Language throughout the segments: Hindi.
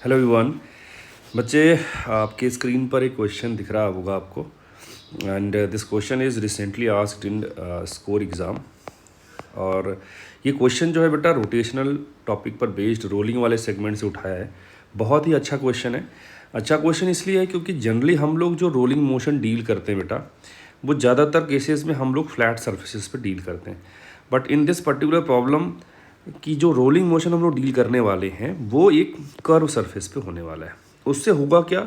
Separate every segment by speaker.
Speaker 1: Hello everyone. बच्चे, आपके स्क्रीन पर एक क्वेश्चन दिख रहा होगा आपको, and this question is recently asked in score exam. और ये क्वेश्चन जो है बेटा रोटेशनल टॉपिक पर बेस्ड रोलिंग वाले सेगमेंट से उठाया है। बहुत ही अच्छा क्वेश्चन है। अच्छा क्वेश्चन इसलिए है क्योंकि जनरली हम लोग जो रोलिंग मोशन डील करते हैं बेटा, वो ज़्यादातर केसेस में हम लोग फ्लैट सर्फेसिस पे डील करते हैं। But in this particular problem कि जो रोलिंग मोशन हम लोग डील करने वाले हैं वो एक कर्व सरफेस पे होने वाला है। उससे होगा क्या?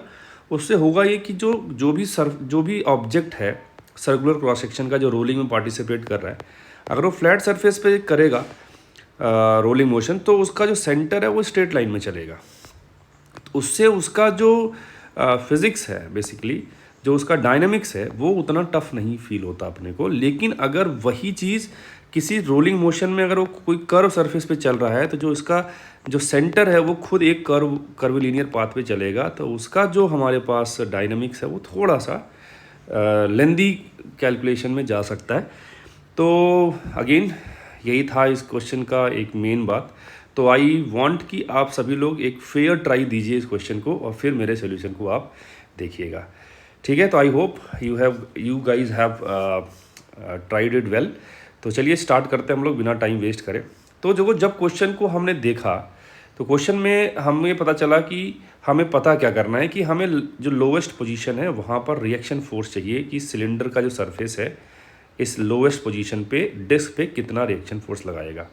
Speaker 1: उससे होगा ये कि जो भी ऑब्जेक्ट है सर्कुलर क्रॉस सेक्शन का जो रोलिंग में पार्टिसिपेट कर रहा है, अगर वो फ्लैट सरफेस पे करेगा रोलिंग मोशन, तो उसका जो सेंटर है वो स्ट्रेट लाइन में चलेगा। तो उससे उसका जो फिज़िक्स है, बेसिकली जो उसका डायनामिक्स है, वो उतना टफ नहीं फील होता अपने को। लेकिन अगर वही चीज़ किसी रोलिंग मोशन में अगर वो कोई कर्व सरफेस पे चल रहा है, तो जो इसका जो सेंटर है वो खुद एक कर्व लीनियर पाथ पे चलेगा, तो उसका जो हमारे पास डायनामिक्स है वो थोड़ा सा लेंदी कैलकुलेशन में जा सकता है। तो अगेन यही था इस क्वेश्चन का एक मेन बात। तो आई वांट कि आप सभी लोग एक फेयर ट्राई दीजिए इस क्वेश्चन को और फिर मेरे सोल्यूशन को आप देखिएगा। ठीक है, तो I hope you guys have tried it well. तो चलिए स्टार्ट करते हैं हम लोग बिना टाइम वेस्ट करें। तो जब क्वेश्चन को हमने देखा तो क्वेश्चन में हमें पता चला कि हमें पता क्या करना है कि हमें जो लोवेस्ट पोजीशन है वहाँ पर रिएक्शन फोर्स चाहिए कि सिलेंडर का जो सरफेस है इस लोवेस्ट पोजीशन पे डिस्क पे कितना रिएक्शन फोर्स लगाएगा,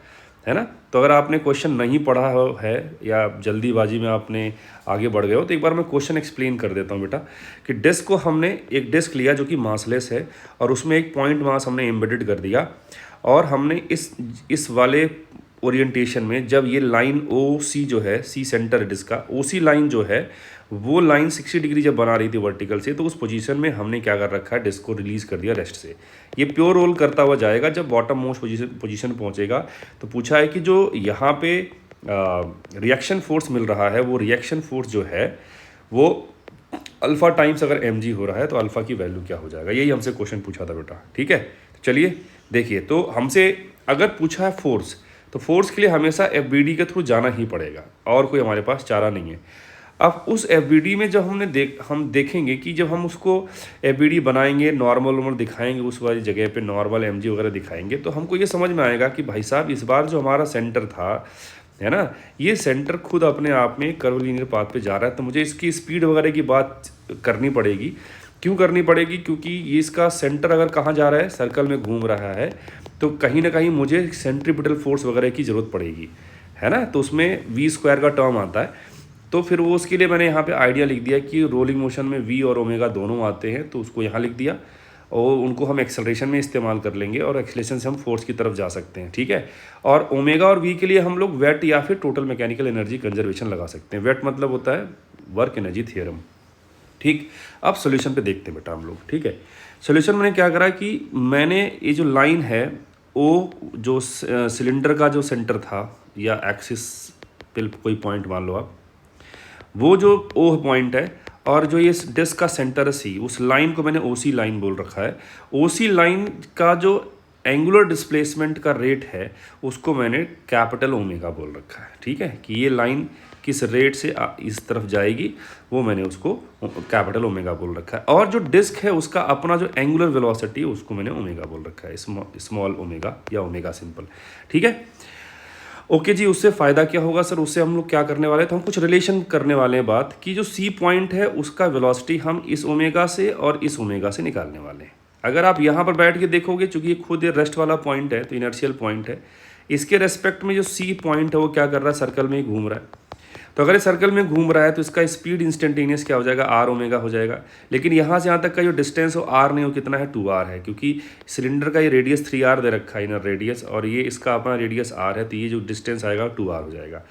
Speaker 1: है ना। तो अगर आपने क्वेश्चन नहीं पढ़ा है या जल्दीबाजी में आपने आगे बढ़ गए हो, तो एक बार मैं क्वेश्चन एक्सप्लेन कर देता हूँ बेटा। कि डिस्क को हमने एक डिस्क लिया जो कि मासलेस है और उसमें एक पॉइंट मास हमने एम्बेडेड कर दिया, और हमने इस वाले ओरिएंटेशन में जब ये लाइन ओ सी जो है, सी सेंटर डिस्क का, ओ सी लाइन जो है वो लाइन 60 डिग्री जब बना रही थी वर्टिकल से, तो उस पोजीशन में हमने क्या कर रखा है, डिस्क को रिलीज कर दिया रेस्ट से। ये प्योर रोल करता हुआ जाएगा। जब बॉटम मोस्ट पोजीशन पहुंचेगा तो पूछा है कि जो यहाँ पे रिएक्शन फोर्स मिल रहा है, वो रिएक्शन फोर्स जो है वो अल्फा टाइम्स अगर mg हो रहा है तो अल्फा की वैल्यू क्या हो जाएगा। यही हमसे क्वेश्चन पूछा था बेटा। ठीक है, तो चलिए देखिए। तो हमसे अगर पूछा है फोर्स, तो फोर्स के लिए हमेशा FBD के थ्रू जाना ही पड़ेगा और कोई हमारे पास चारा नहीं है। अब उस FBD में जब हम देखेंगे कि जब हम उसको FBD बनाएंगे, नॉर्मल दिखाएंगे, उस वाली जगह पे नॉर्मल mg वगैरह दिखाएंगे, तो हमको ये समझ में आएगा कि भाई साहब इस बार जो हमारा सेंटर था, है ना, ये सेंटर खुद अपने आप में कर्व लीनियर पाथ पे जा रहा है। तो मुझे इसकी स्पीड वगैरह की बात करनी पड़ेगी। क्यों करनी पड़ेगी? क्योंकि ये इसका सेंटर अगर कहाँ जा रहा है, सर्कल में घूम रहा है, तो कहीं ना कहीं मुझे सेंट्रीपिटल फोर्स वगैरह की ज़रूरत पड़ेगी, है ना। तो उसमें v² का टर्म आता है। तो फिर वो उसके लिए मैंने यहाँ पे आइडिया लिख दिया कि रोलिंग मोशन में v और ओमेगा दोनों आते हैं, तो उसको यहाँ लिख दिया और उनको हम एक्सेलरेशन में इस्तेमाल कर लेंगे और एक्सेलरेशन से हम फोर्स की तरफ जा सकते हैं। ठीक है, और ओमेगा और v के लिए हम लोग वेट या फिर टोटल मैकेनिकल एनर्जी कंजर्वेशन लगा सकते हैं। वेट मतलब होता है वर्क एनर्जी थ्योरम। ठीक, अब सोल्यूशन पे देखते हैं बेटा हम लोग। ठीक है, सोल्यूशन मैंने क्या करा कि मैंने ये जो लाइन है ओ, जो सिलेंडर का जो सेंटर था या एक्सिस पे कोई पॉइंट मान लो आप, वो जो ओ पॉइंट है, और जो ये डिस्क का सेंटर है सी, उस लाइन को मैंने ओसी लाइन बोल रखा है। ओसी लाइन का जो एंगुलर डिस्प्लेसमेंट का रेट है उसको मैंने कैपिटल ओमेगा बोल रखा है। ठीक है, कि ये लाइन किस रेट से इस तरफ जाएगी वो मैंने उसको कैपिटल ओमेगा बोल रखा है। और जो डिस्क है उसका अपना जो एंगुलर वेलोसिटी है उसको मैंने ओमेगा बोल रखा है, स्मॉल ओमेगा या ओमेगा सिंपल। ठीक है, ओके जी। उससे फ़ायदा क्या होगा सर? उससे हम लोग क्या करने वाले हैं, तो हम कुछ रिलेशन करने वाले हैं बात कि जो सी पॉइंट है उसका वेलोसिटी हम इस ओमेगा से और इस ओमेगा से निकालने वाले हैं। अगर आप यहाँ पर बैठ के देखोगे, चूंकि ये खुद ये रेस्ट वाला पॉइंट है, तो इनर्शियल पॉइंट है, इसके रेस्पेक्ट में जो सी पॉइंट है वो क्या कर रहा है, सर्कल में ही घूम रहा है। तो अगर ये सर्कल में घूम रहा है तो इसका स्पीड इंस्टेंटेनियस क्या हो जाएगा, आर ओमेगा हो जाएगा। लेकिन यहाँ से यहाँ तक का जो डिस्टेंस हो आर नहीं हो, कितना है, 2r है, क्योंकि सिलेंडर का ये रेडियस 3r दे रखा है, इनर रेडियस, और ये इसका अपना रेडियस r है, तो ये जो डिस्टेंस आएगा 2r हो जाएगा।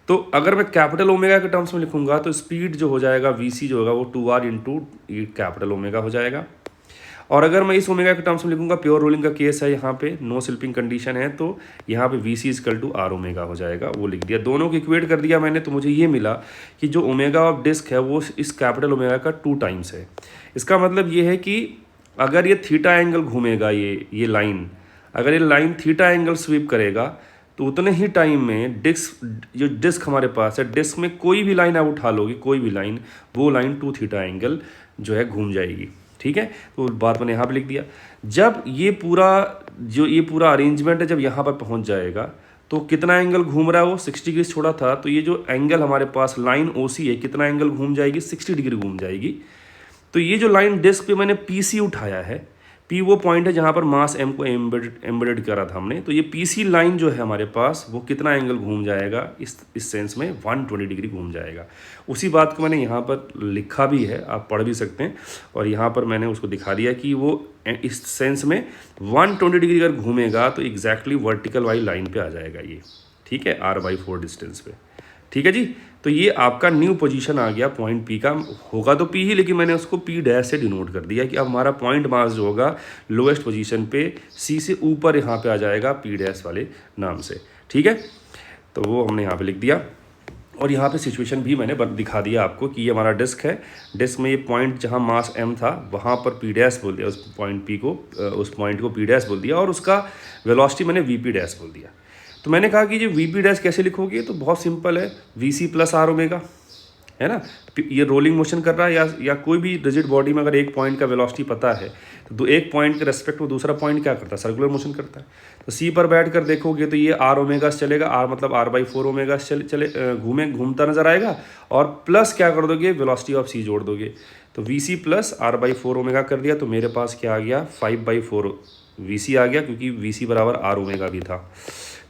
Speaker 1: तो अगर मैं कैपिटल ओमेगा के टर्म्स में लिखूंगा तो स्पीड जो हो जाएगा vc जो होगा वो 2r इंटू कैपिटल ओमेगा हो जाएगा। और अगर मैं इस ओमेगा के टर्म्स में लिखूंगा, प्योर रोलिंग का केस है, यहाँ पे नो स्लिपिंग कंडीशन है, तो यहाँ पे V C equal to R omega हो जाएगा, वो लिख दिया। दोनों को इक्वेट कर दिया मैंने, तो मुझे ये मिला कि जो ओमेगा ऑफ डिस्क है वो इस कैपिटल ओमेगा का 2 टाइम्स है। इसका मतलब ये है कि अगर ये थीटा एंगल घूमेगा, ये लाइन, अगर ये लाइन थीटा एंगल स्वीप करेगा तो उतने ही टाइम में जो डिस्क हमारे पास है, डिस्क में कोई भी लाइन आप उठा लोगे, कोई भी लाइन, वो लाइन 2 थीटा एंगल जो है घूम जाएगी। ठीक है, तो बात मैंने यहाँ पे लिख दिया। जब ये पूरा अरेंजमेंट है, जब यहाँ पर पहुँच जाएगा तो कितना एंगल घूम रहा है, वो 60 डिग्री छोड़ा था, तो ये जो एंगल हमारे पास लाइन ओसी है, कितना एंगल घूम जाएगी, 60 डिग्री घूम जाएगी। तो ये जो लाइन डिस्क पे मैंने पीसी उठाया है, पी वो पॉइंट है जहाँ पर मास एम को एम्बेडेड करा था हमने, तो ये पीसी लाइन जो है हमारे पास, वो कितना एंगल घूम जाएगा, इस सेंस में 120 डिग्री घूम जाएगा। उसी बात को मैंने यहाँ पर लिखा भी है, आप पढ़ भी सकते हैं, और यहाँ पर मैंने उसको दिखा दिया कि वो इस सेंस में 120 डिग्री अगर घूमेगा तो एग्जैक्टली वर्टिकल वाली लाइन पे आ जाएगा ये। ठीक है, r/4 डिस्टेंस पे। ठीक है जी, तो ये आपका न्यू पोजीशन आ गया पॉइंट पी का। होगा तो पी ही, लेकिन मैंने उसको पी डैश से डिनोट कर दिया कि अब हमारा पॉइंट मास जो होगा लोएस्ट पोजीशन पे सी से ऊपर यहाँ पे आ जाएगा पी डैश वाले नाम से। ठीक है, तो वो हमने यहाँ पे लिख दिया, और यहाँ पे सिचुएशन भी मैंने दिखा दिया आपको कि ये हमारा डिस्क है, डिस्क में ये पॉइंट जहाँ मास एम था वहाँ पर पी डैश बोल दिया, उस पॉइंट को पी डैश बोल दिया, और उसका वेलोसिटी मैंने वी पी डैश बोल दिया। तो मैंने कहा कि ये वी पी डैश कैसे लिखोगे, तो बहुत सिंपल है, V C plus R omega, है ना। ये रोलिंग मोशन कर रहा है, या कोई भी रिजिड बॉडी में अगर एक पॉइंट का वेलोसिटी पता है तो एक पॉइंट के रेस्पेक्ट में दूसरा पॉइंट क्या करता है, सर्कुलर मोशन करता है। तो सी पर बैठ कर देखोगे तो ये आर ओमेगा से चलेगा, आर मतलब r/4 ओमेगा से घूमता नजर आएगा, और प्लस क्या कर दोगे, वेलोसिटी ऑफ सी जोड़ दोगे, तो we C plus r/4 omega कर दिया, तो मेरे पास क्या आ गया, 5/4 वी सी आ गया, क्योंकि वी सी बराबर आर ओमेगा भी था।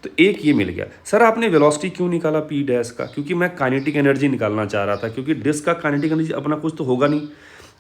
Speaker 1: तो एक ये मिल गया। सर आपने वेलोसिटी क्यों निकाला पी डैश का, क्योंकि मैं काइनेटिक एनर्जी निकालना चाह रहा था, क्योंकि डिस्क का काइनेटिक एनर्जी अपना कुछ तो होगा नहीं,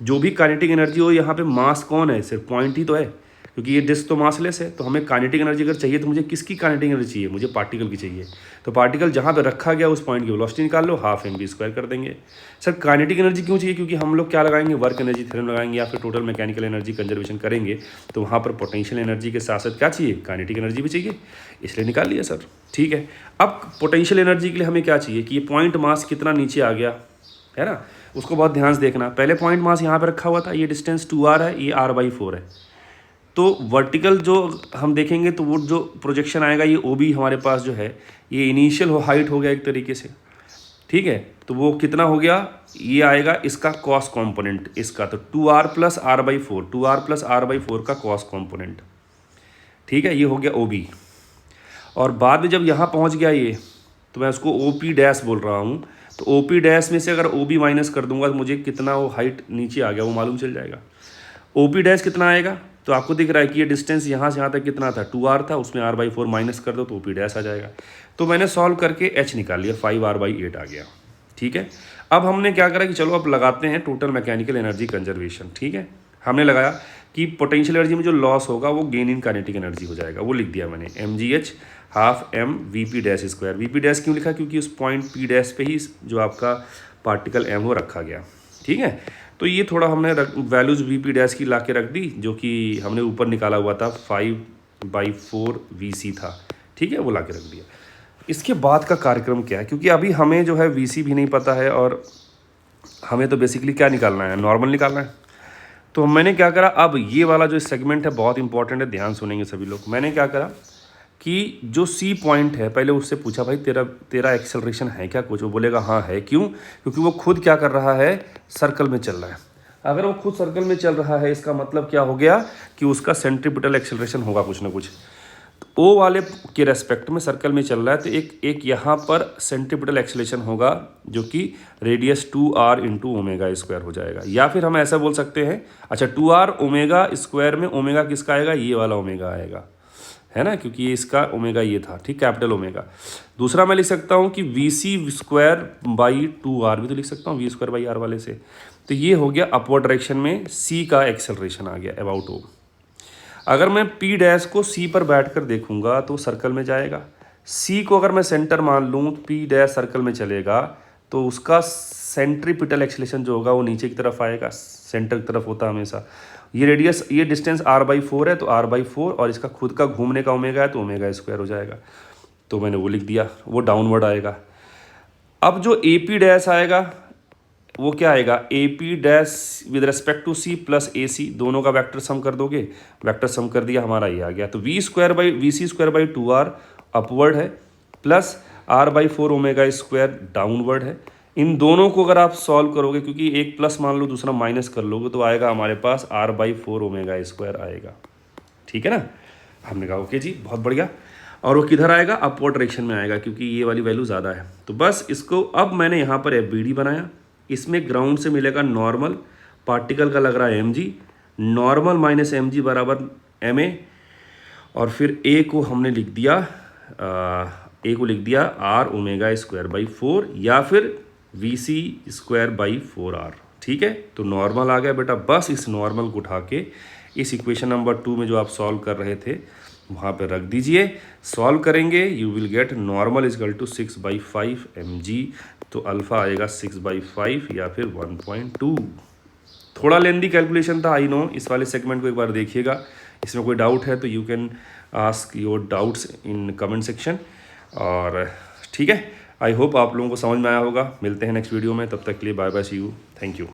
Speaker 1: जो भी काइनेटिक एनर्जी हो, यहाँ पे मास कौन है, सिर्फ पॉइंट ही तो है, क्योंकि ये डिस्क तो मासलेस है। तो हमें काइनेटिक एनर्जी अगर चाहिए तो मुझे किसकी काइनेटिक एनर्जी चाहिए, मुझे पार्टिकल की चाहिए। तो पार्टिकल जहाँ पे रखा गया उस पॉइंट की वेलोसिटी निकाल लो, हाफ mv² कर देंगे। सर काइनेटिक एनर्जी क्यों चाहिए, क्योंकि हम लोग क्या लगाएंगे, वर्क एनर्जी थ्योरम लगाएंगे, या फिर टोटल मैकेनिकल एनर्जी कंजर्वेशन करेंगे, तो वहाँ पर पोटेंशियल एनर्जी के साथ साथ क्या चाहिए, काइनेटिक एनर्जी भी चाहिए, इसलिए निकाल लिया सर। ठीक है, अब पोटेंशियल एनर्जी के लिए हमें क्या चाहिए कि ये पॉइंट मास कितना नीचे आ गया, है ना, उसको बहुत ध्यान से देखना। पहले पॉइंट मास यहाँ पे रखा हुआ था, ये डिस्टेंस 2r है, ये r/4 है, तो वर्टिकल जो हम देखेंगे तो वो जो प्रोजेक्शन आएगा, ये ओ बी हमारे पास जो है, ये इनिशियल हाइट हो गया एक तरीके से। ठीक है, तो वो कितना हो गया, ये आएगा इसका कॉस कंपोनेंट इसका, तो 2r plus r/4, 2r plus r/4 का कॉस कंपोनेंट। ठीक है, ये हो गया ओ बी, और बाद में जब यहाँ पहुँच गया ये, तो मैं उसको ओ पी डैश बोल रहा हूँ, तो ओ पी डैश में से अगर ओ बी माइनस कर दूंगा तो मुझे कितना वो हाइट नीचे आ गया वो मालूम चल जाएगा। ओ पी डैश कितना आएगा, तो आपको दिख रहा है कि ये डिस्टेंस यहाँ से यहाँ तक कितना था, 2r था, उसमें r/4 माइनस कर दो तो ओ पी डैश आ जाएगा। तो मैंने सॉल्व करके h निकाल लिया, 5r/8 आ गया। ठीक है, अब हमने क्या करा कि चलो अब लगाते हैं टोटल मैकेनिकल एनर्जी कंजर्वेशन। ठीक है, हमने लगाया कि पोटेंशियल एनर्जी में जो लॉस होगा वो गेन इन काइनेटिक एनर्जी हो जाएगा, वो लिख दिया मैंने, mgh half m vp dash square. vp dash क्यों लिखा, क्योंकि उस पॉइंट p डैश पे ही जो आपका पार्टिकल m वो रखा गया। ठीक है, तो ये थोड़ा हमने वैल्यूज vp डैश की ला के रख दी, जो कि हमने ऊपर निकाला हुआ था 5/4 vc था। ठीक है, वो ला के रख दिया। इसके बाद का कार्यक्रम क्या है, क्योंकि अभी हमें जो है vc भी नहीं पता है, और हमें तो बेसिकली क्या निकालना है, नॉर्मल निकालना है। तो मैंने क्या करा, अब ये वाला जो सेगमेंट है बहुत इंपॉर्टेंट है, ध्यान सुनेंगे सभी लोग। मैंने क्या करा कि जो सी पॉइंट है, पहले उससे पूछा भाई तेरा एक्सेलरेशन है क्या कुछ, वो बोलेगा हाँ है। क्यों, क्योंकि वो खुद क्या कर रहा है, सर्कल में चल रहा है। अगर वो खुद सर्कल में चल रहा है, इसका मतलब क्या हो गया कि उसका सेंट्रीपिटल एक्सेलरेशन होगा कुछ ना कुछ। तो ओ वाले के रेस्पेक्ट में सर्कल में चल रहा है, तो एक यहाँ पर सेंट्रीपिटल एक्सेलरेशन होगा, जो कि radius 2r into omega square हो जाएगा। या फिर हम ऐसा बोल सकते हैं, अच्छा 2r ओमेगा स्क्वायर में ओमेगा किसका आएगा, ये वाला ओमेगा आएगा, है ना, क्योंकि ये इसका ओमेगा ये था। ठीक, कैपिटल ओमेगा। दूसरा मैं लिख सकता हूँ कि vc²/2r भी तो लिख सकता हूँ, v²/r वाले से। तो ये हो गया अपवर्ड डायरेक्शन में c का एक्सेलरेशन आ गया अबाउट ओ। अगर मैं p डैश को c पर बैठकर देखूंगा तो सर्कल में जाएगा। c को अगर मैं सेंटर मान लूँ, p डैश सर्कल में चलेगा, तो उसका सेंट्रीपिटल एक्सेलरेशन जो होगा वो नीचे की तरफ आएगा, सेंटर की तरफ होता है हमेशा। ये रेडियस, ये डिस्टेंस r/4 है, तो r/4, और इसका खुद का घूमने का ओमेगा है, तो ओमेगा स्क्वायर हो जाएगा। तो मैंने वो लिख दिया, वो डाउनवर्ड आएगा। अब जो AP डैश आएगा वो क्या आएगा, AP dash with respect to C plus AC, दोनों का वेक्टर सम कर दोगे, वेक्टर सम कर दिया, हमारा ये आ गया। तो vc²/2r अपवर्ड है plus r/4 omega square downward है। इन दोनों को अगर आप सॉल्व करोगे, क्योंकि एक प्लस मान लो दूसरा माइनस कर लोगे, तो आएगा हमारे पास r/4 ओमेगा स्क्वायर आएगा। ठीक है ना। हमने कहा ओके जी, बहुत बढ़िया। और वो किधर आएगा? अपवर्ड डायरेक्शन में आएगा, क्योंकि ये वाली वैल्यू ज़्यादा है। तो बस इसको अब मैंने यहाँ पर FBD बनाया। इसमें ग्राउंड से मिलेगा नॉर्मल, पार्टिकल का लग रहा है mg, नॉर्मल माइनस mg बराबर ma, और फिर a को हमने लिख दिया r ओमेगा स्क्वायर बाई 4 या फिर VC स्क्वायर बाई 4r। ठीक है, तो नॉर्मल आ गया बेटा। बस इस नॉर्मल को उठा के इस इक्वेशन नंबर 2 में जो आप सॉल्व कर रहे थे वहाँ पे रख दीजिए। सॉल्व करेंगे, you will get normal equal to 6/5 mg। तो अल्फ़ा आएगा 6/5 या फिर 1.2। थोड़ा लेंदी कैलकुलेशन था, आई नो। इस वाले सेगमेंट को एक बार देखिएगा। इसमें कोई डाउट है तो you can ask your doubts in comment section. और ठीक है, आई होप आप लोगों को समझ में आया होगा। मिलते हैं नेक्स्ट वीडियो में, तब तक के लिए bye bye, see you, thank you.